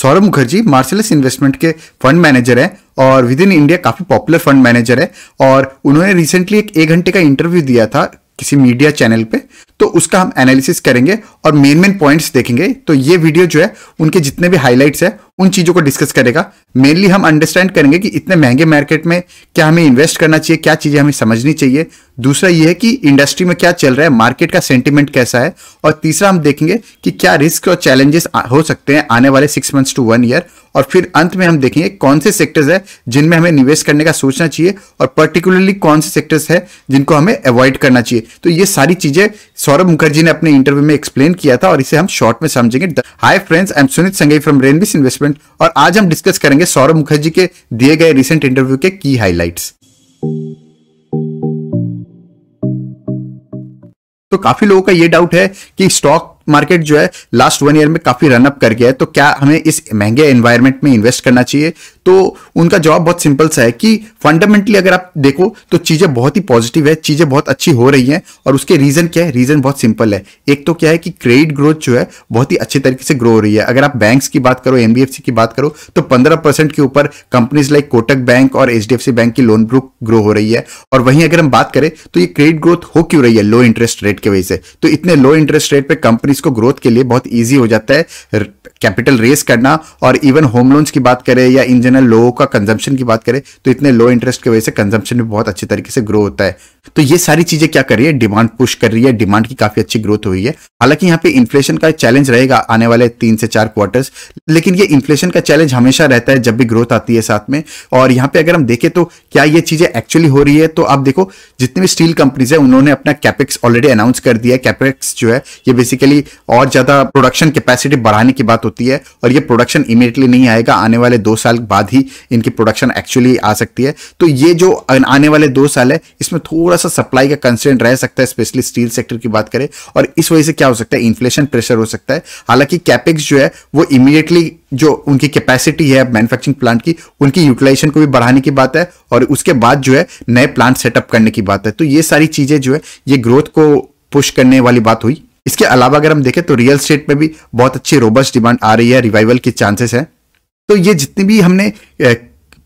Saurabh Mukherjee Marcellus investment के fund manager हैं और विद इन इंडिया काफी पॉपुलर फंड मैनेजर है। और उन्होंने रिसेंटली एक घंटे का इंटरव्यू दिया था किसी मीडिया चैनल पे, तो उसका हम एनालिसिस करेंगे और मेन पॉइंट्स देखेंगे। तो ये वीडियो जो है उनके जितने भी हाइलाइट्स है उन चीजों को डिस्कस करेगा। मेनली हम अंडरस्टैंड करेंगे कि इतने महंगे मार्केट में क्या हमें इन्वेस्ट करना चाहिए, क्या चीजें हमें समझनी चाहिए। दूसरा ये है कि इंडस्ट्री में क्या चल रहा है, मार्केट का सेंटिमेंट कैसा है। और तीसरा हम देखेंगे कि क्या रिस्क और चैलेंजेस हो सकते हैं आने वाले 6 मंथ्स टू 1 ईयर। और फिर अंत में हम देखेंगे कौन से सेक्टर्स है जिनमें हमें निवेश करने का सोचना चाहिए और पर्टिकुलरली कौन से सेक्टर्स है जिनको हमें अवॉइड करना चाहिए। तो ये सारी चीजें सौरभ मुखर्जी ने अपने इंटरव्यू में एक्सप्लेन किया था और इसे हम शॉर्ट में समझेंगे। Hi friends, I am Sunit Sangai from Rainbis investment और आज हम डिस्कस करेंगे सौरभ मुखर्जी के दिए गए रिसेंट इंटरव्यू के की हाइलाइट्स। तो काफी लोगों का ये डाउट है कि स्टॉक मार्केट जो है लास्ट 1 ईयर में काफी रनअप कर गया है, तो क्या हमें इस महंगे एनवायरनमेंट में इन्वेस्ट करना चाहिए। तो उनका जवाब बहुत सिंपल सा है कि फंडामेंटली अगर आप देखो तो चीजें बहुत ही पॉजिटिव है, चीजें बहुत अच्छी हो रही हैं। और उसके रीजन क्या है, रीजन बहुत सिंपल है। एक तो क्या है कि क्रेडिट ग्रोथ जो है बहुत ही अच्छे तरीके से ग्रो हो रही है। अगर आप बैंक्स की बात करो, एनबीएफसी की बात करो, तो 15% के ऊपर कंपनीज लाइक कोटक बैंक और एचडीएफसी बैंक की लोन बुक ग्रो हो रही है। और वहीं अगर हम बात करें तो ये क्रेडिट ग्रोथ हो क्यों रही है, लो इंटरेस्ट रेट की वजह से। तो इतने लो इंटरेस्ट रेट पे कंपनीज को ग्रोथ के लिए बहुत इजी हो जाता है कैपिटल रेस करना। और इवन होम लोन्स की बात करें या इन जनरल लोगों का कंजम्पशन की बात करें तो इतने लो इंटरेस्ट की वजह से कंजम्पशन भी बहुत अच्छे तरीके से ग्रो होता है। तो ये सारी चीजें क्या कर रही है, डिमांड पुश कर रही है, डिमांड की काफी अच्छी ग्रोथ हुई है। हालांकि यहाँ पे इन्फ्लेशन का चैलेंज रहेगा आने वाले 3 से 4 क्वार्टर्स, लेकिन ये इन्फ्लेशन का चैलेंज हमेशा रहता है जब भी ग्रोथ आती है साथ में। और यहाँ पे अगर हम देखें तो क्या ये चीजें एक्चुअली हो रही है, तो आप देखो जितनी भी स्टील कंपनीज है उन्होंने अपना कैपेक्स ऑलरेडी अनाउंस कर दिया है। कैपेक्स जो है ये बेसिकली और ज्यादा प्रोडक्शन कैपेसिटी बढ़ाने की बात होती है और ये प्रोडक्शन इमीडिएटली नहीं आएगा, आने वाले 2 साल बाद ही इनकी प्रोडक्शन एक्चुअली आ सकती है। तो ये जो आने वाले 2 साल है इसमें थोड़ा सा सप्लाई का कंस्ट्रेंट रह सकता है, स्पेशली स्टील सेक्टर की बात करें। और इस वजह से क्या हो सकता है, इन्फ्लेशन प्रेशर हो सकता है। हालांकि कैपेक्स जो है वो इमीडिएटली जो उनकी कैपेसिटी है मैन्युफैक्चरिंग प्लांट की, उनकी यूटिलाइजेशन को भी बढ़ाने की बात है और उसके बाद जो है नए प्लांट सेटअप करने की बात है। तो ये सारी चीजें जो है ये ग्रोथ को पुश करने वाली बात हुई। इसके अलावा अगर हम देखें तो रियल एस्टेट में भी बहुत अच्छी रोबस्ट डिमांड आ रही है, रिवाइवल के चांसेस हैं। तो ये जितनी भी हमने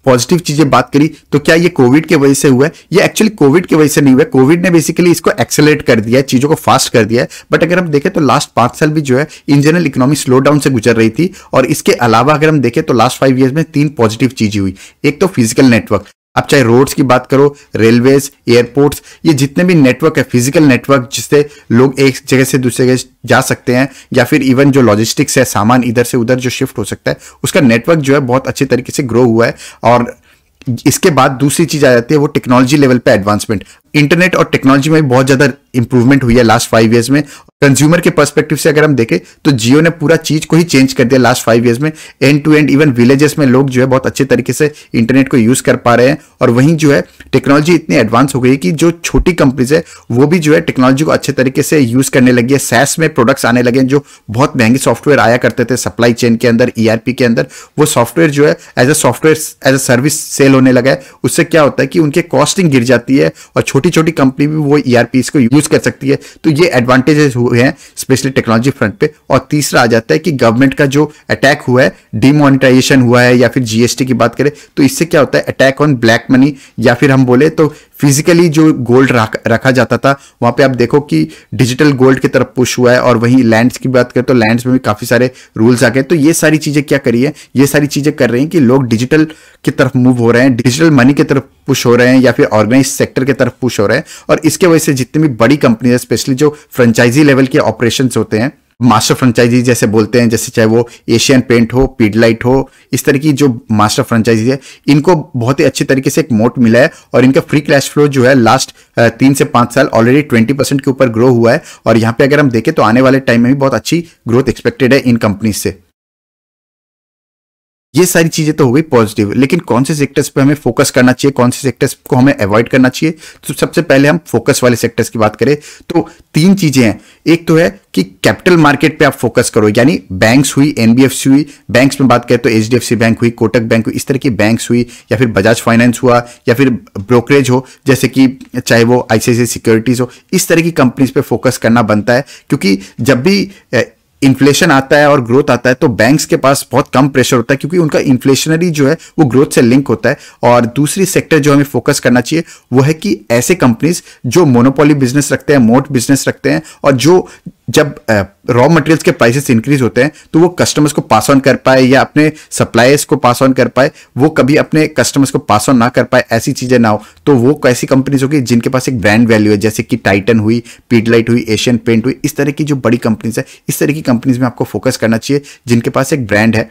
पॉजिटिव चीजें बात करी, तो क्या ये कोविड की वजह से हुआ है, ये एक्चुअली कोविड की वजह से नहीं हुआ है। कोविड ने बेसिकली इसको एक्सेलरेट कर दिया है, चीजों को फास्ट कर दिया है। बट अगर हम देखें तो लास्ट 5 साल भी जो है in general economy slow down से गुजर रही थी। और इसके अलावा अगर हम देखें तो लास्ट 5 ईयर्स में 3 पॉजिटिव चीजें हुई। एक तो फिजिकल नेटवर्क, आप चाहे रोड्स की बात करो, रेलवेज, एयरपोर्ट्स, ये जितने भी नेटवर्क है, फिजिकल नेटवर्क जिससे लोग एक जगह से दूसरी जगह जा सकते हैं, या फिर इवन जो लॉजिस्टिक्स है, सामान इधर से उधर जो शिफ्ट हो सकता है, उसका नेटवर्क जो है बहुत अच्छे तरीके से ग्रो हुआ है। और इसके बाद दूसरी चीज आ जाती है वो टेक्नोलॉजी लेवल पे एडवांसमेंट। इंटरनेट और टेक्नोलॉजी में भी बहुत ज्यादा इंप्रूवमेंट हुई है लास्ट 5 ईयर्स में। कंज्यूमर के पर्सपेक्टिव से अगर हम देखें तो जियो ने पूरा चीज को ही चेंज कर दिया लास्ट 5 ईयर्स में। End to end even villages में लोग जो है बहुत अच्छे तरीके से इंटरनेट को यूज कर पा रहे हैं। और वहीं जो है टेक्नोलॉजी इतनी एडवांस हो गई कि जो छोटी कंपनीज है वो भी जो है टेक्नोलॉजी को अच्छे तरीके से यूज करने लगी है। सैस में प्रोडक्ट्स आने लगे, जो बहुत महंगे सॉफ्टवेयर आया करते थे सप्लाई चेन के अंदर, ईआरपी के अंदर, वो सॉफ्टवेयर जो है एज अ सर्विस सेल होने लगा है। उससे क्या होता है कि उनके कॉस्टिंग गिर जाती है और छोटी छोटी कंपनी भी वो ईआरपी को यूज कर सकती है। तो ये एडवांटेजेस हुए हैं स्पेशली टेक्नोलॉजी फ्रंट पे। और तीसरा आ जाता है कि गवर्नमेंट का जो अटैक हुआ है, डिमोनेटाइजेशन हुआ है, या फिर जीएसटी की बात करें तो इससे क्या होता है, अटैक ऑन ब्लैक मनी, या फिर हम बोले तो फिजिकली जो गोल्ड रखा जाता था वहां पे आप देखो कि डिजिटल गोल्ड की तरफ पुश हुआ है। और वहीं लैंड्स की बात करें तो लैंड्स में भी काफी सारे रूल्स आ गए। तो ये सारी चीजें क्या करी है, ये सारी चीजें कर रही हैं कि लोग डिजिटल की तरफ मूव हो रहे हैं, डिजिटल मनी की तरफ पुश हो रहे हैं, या फिर ऑर्गेनाइज सेक्टर की तरफ पुश हो रहे हैं। और इसके वजह से जितनी भी बड़ी कंपनी है, स्पेशली जो फ्रेंचाइजी लेवल के ऑपरेशंस होते हैं, मास्टर फ्रेंचाइजी जैसे बोलते हैं, जैसे चाहे वो एशियन पेंट हो, पीडलाइट हो, इस तरह की जो मास्टर फ्रेंचाइजी है, इनको बहुत ही अच्छे तरीके से एक मोट मिला है। और इनका फ्री कैश फ्लो जो है लास्ट 3 से 5 साल ऑलरेडी 20% के ऊपर ग्रो हुआ है। और यहाँ पे अगर हम देखें तो आने वाले टाइम में भी बहुत अच्छी ग्रोथ एक्सपेक्टेड है इन कंपनीज से। ये सारी चीजें तो हो गई पॉजिटिव, लेकिन कौन से सेक्टर्स पे हमें फोकस करना चाहिए, कौन से सेक्टर्स को हमें अवॉइड करना चाहिए। तो सबसे पहले हम फोकस वाले सेक्टर्स की बात करें तो 3 चीजें हैं। एक तो है कि कैपिटल मार्केट पे आप फोकस करो, यानी बैंक्स हुई, एनबीएफसी हुई। बैंक्स में बात करें तो एचडीएफसी बैंक हुई, कोटक बैंक हुई, इस तरह की बैंक्स हुई, या फिर बजाज फाइनेंस हुआ, या फिर ब्रोकरेज हो जैसे कि चाहे वो आईसीआईसीआई सिक्योरिटीज हो। इस तरह की कंपनीज पे फोकस करना बनता है, क्योंकि जब भी इन्फ्लेशन आता है और ग्रोथ आता है तो बैंक्स के पास बहुत कम प्रेशर होता है, क्योंकि उनका इन्फ्लेशनरी जो है वो ग्रोथ से लिंक होता है। और दूसरी सेक्टर जो हमें फोकस करना चाहिए वो है कि ऐसे कंपनीज जो मोनोपोली बिजनेस रखते हैं, मोट बिजनेस रखते हैं, और जो जब रॉ मटेरियल्स के प्राइसेस इंक्रीज होते हैं तो वो कस्टमर्स को पास ऑन कर पाए या अपने सप्लायर्स को पास ऑन कर पाए, वो कभी अपने कस्टमर्स को पास ऑन ना कर पाए, ऐसी चीजें ना हो, तो वो ऐसी कंपनीज होगी जिनके पास एक ब्रांड वैल्यू है, जैसे कि टाइटन हुई, पीडलाइट हुई, एशियन पेंट हुई। इस तरह की जो बड़ी कंपनीज है, इस तरह की कंपनीज में आपको फोकस करना चाहिए जिनके पास एक ब्रांड है।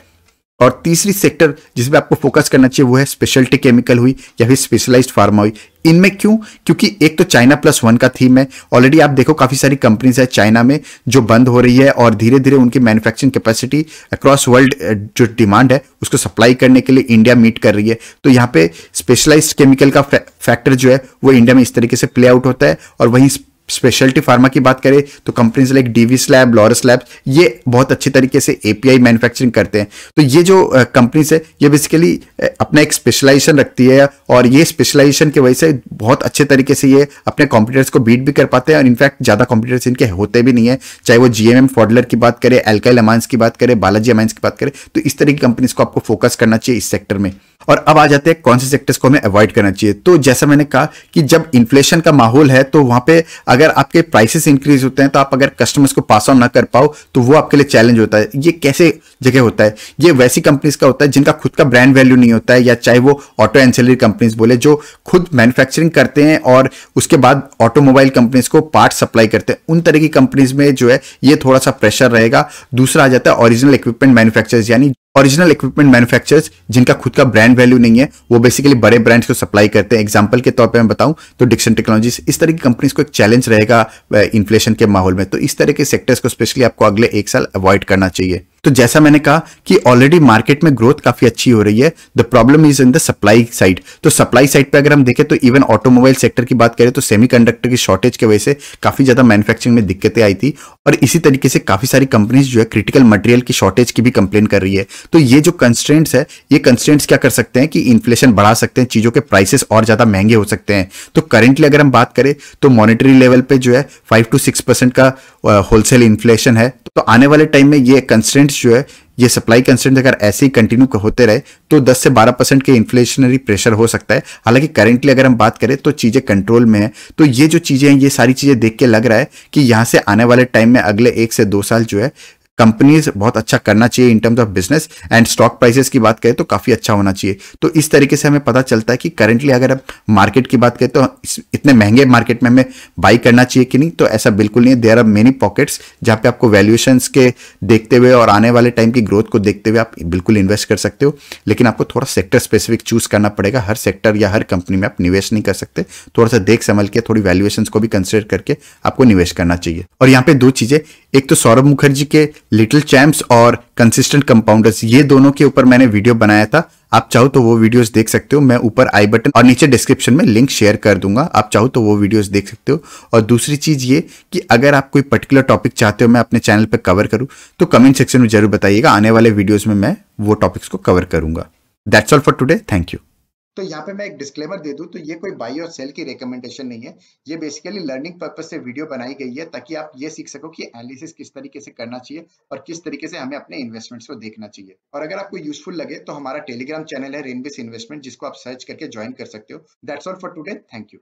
और तीसरी सेक्टर जिसमें आपको फोकस करना चाहिए वो है स्पेशलिटी केमिकल हुई या फिर स्पेशलाइज्ड फार्मा हुई। इनमें क्यों? क्योंकि एक तो चाइना प्लस वन का थीम है। ऑलरेडी आप देखो काफी सारी कंपनीज है चाइना में जो बंद हो रही है, और धीरे धीरे उनकी मैन्युफैक्चरिंग कैपेसिटी अक्रॉस वर्ल्ड जो डिमांड है उसको सप्लाई करने के लिए इंडिया मीट कर रही है। तो यहाँ पे स्पेशलाइज्ड केमिकल का फैक्टर जो है वो इंडिया में इस तरीके से प्ले आउट होता है। और वहीं स्पेशलिटी फार्मा की बात करें तो companies like Divi's lab, Laurus lab, ये बहुत अच्छी तरीके से एपीआई मैन्युफैक्चरिंग करते हैं। तो ये जो कंपनीज है ये बेसिकली अपना एक स्पेशलाइजेशन रखती है, और ये स्पेशलाइजेशन की वजह से बहुत अच्छे तरीके से ये अपने कॉम्पिटिटर्स को बीट भी कर पाते हैं। और इनफैक्ट ज्यादा कॉम्पिटिटर्स इनके होते भी नहीं है, चाहे वो जीएमएम फॉडलर की बात करें, एल्काइल अमाइंस की बात करें, बालाजी अमाइंस की बात करें। तो इस तरह की कंपनीज को आपको फोकस करना चाहिए इस सेक्टर में। और अब आ जाते हैं कौन से सेक्टर्स को हमें अवॉइड करना चाहिए। तो जैसा मैंने कहा कि जब इन्फ्लेशन का माहौल है तो वहां पे अगर आपके प्राइसेस इंक्रीज होते हैं तो आप अगर कस्टमर्स को पास ऑन ना कर पाओ तो वो आपके लिए चैलेंज होता है। ये कैसे जगह होता है? ये वैसी कंपनीज का होता है जिनका खुद का ब्रांड वैल्यू नहीं होता है, या चाहे वो ऑटो एंसिलरी कंपनीज बोले जो खुद मैन्युफैक्चरिंग करते हैं और उसके बाद ऑटोमोबाइल कंपनीज को पार्ट सप्लाई करते हैं। उन तरह की कंपनीज में जो है ये थोड़ा सा प्रेशर रहेगा। दूसरा आ जाता है ओरिजिनल इक्विपमेंट मैन्युफैक्चरर्स, यानी ओरिजिनल इक्विपमेंट मैन्युफैक्चरर्स जिनका खुद का ब्रांड वैल्यू नहीं है, वो बेसिकली बड़े ब्रांड्स को सप्लाई करते हैं। एग्जांपल के तौर पे मैं बताऊं तो डिक्सन टेक्नोलॉजीज, इस तरह की कंपनीज को एक चैलेंज रहेगा इन्फ्लेशन के माहौल में। तो इस तरह के सेक्टर्स को स्पेशली आपको अगले एक साल अवॉइड करना चाहिए। तो जैसा मैंने कहा कि ऑलरेडी मार्केट में ग्रोथ काफी अच्छी हो रही है, the problem is in the supply side. तो सप्लाई साइड पे अगर हम देखें तो इवन ऑटोमोबाइल सेक्टर की बात करें तो सेमीकंडक्टर की शॉर्टेज की वजह से काफी ज्यादा मैन्युफैक्चरिंग में दिक्कतें आई थी, और इसी तरीके से काफी सारी कंपनीज जो है क्रिटिकल मटेरियल की शॉर्टेज की भी कंप्लेन कर रही है। तो ये जो कंस्ट्रेंट्स है, ये कंस्ट्रेंट्स क्या कर सकते हैं कि इन्फ्लेशन बढ़ा सकते हैं, चीजों के प्राइसेस और ज्यादा महंगे हो सकते हैं। तो करेंटली अगर हम बात करें तो मॉनेटरी लेवल पे जो है 5 to 6% का होलसेल इन्फ्लेशन है। तो आने वाले टाइम में ये कंस्ट्रेंट्स जो है, ये सप्लाई कंस्ट्रेंट अगर ऐसे ही कंटिन्यू होते रहे तो 10 से 12% के इन्फ्लेशनरी प्रेशर हो सकता है। हालांकि करेंटली अगर हम बात करें तो चीजें कंट्रोल में है। तो ये जो चीजें हैं, ये सारी चीजें देख के लग रहा है कि यहां से आने वाले टाइम में अगले 1 से 2 साल जो है कंपनीज बहुत अच्छा करना चाहिए in terms of business. And stock prices की बात करें तो काफी अच्छा होना चाहिए। तो इस तरीके से हमें पता चलता है कि करेंटली अगर हम मार्केट की बात करें तो इतने महंगे मार्केट में हमें बाई करना चाहिए कि नहीं, तो ऐसा बिल्कुल नहीं है। देयर आर मेनी पॉकेट्स जहां पे आपको वैल्यूएशंस के देखते हुए और आने वाले टाइम की ग्रोथ को देखते हुए आप बिल्कुल इन्वेस्ट कर सकते हो। लेकिन आपको थोड़ा सेक्टर स्पेसिफिक चूज करना पड़ेगा। हर सेक्टर या हर कंपनी में आप निवेश नहीं कर सकते। थोड़ा सा देख समझ के, थोड़ी वैल्यूएशंस को भी कंसिडर करके आपको निवेश करना चाहिए। और यहाँ पे दो चीजें, एक तो सौरभ मुखर्जी के लिटिल चैम्प्स और कंसिस्टेंट कंपाउंडर्स, ये दोनों के ऊपर मैंने वीडियो बनाया था। आप चाहो तो वो वीडियोस देख सकते हो। मैं ऊपर आई बटन और नीचे डिस्क्रिप्शन में लिंक शेयर कर दूंगा, आप चाहो तो वो वीडियोस देख सकते हो। और दूसरी चीज ये कि अगर आप कोई पर्टिकुलर टॉपिक चाहते हो मैं अपने चैनल पर कवर करूं तो कमेंट सेक्शन में जरूर बताइएगा। आने वाले वीडियोज में मैं वो टॉपिक्स को कवर करूंगा। That's all for today, thank you. तो यहाँ पे मैं एक डिस्क्लेमर दे दूं, तो ये कोई बाई और सेल की रिकमेंडेशन नहीं है। ये बेसिकली लर्निंग पर्पस से वीडियो बनाई गई है ताकि आप ये सीख सको कि एनालिसिस किस तरीके से करना चाहिए और किस तरीके से हमें अपने इन्वेस्टमेंट्स को देखना चाहिए। और अगर आपको यूजफुल लगे तो हमारा टेलीग्राम चैनल है रेनबिस इन्वेस्टमेंट, जिसको आप सर्च करके ज्वाइन कर सकते हो। That's all for today, thank you.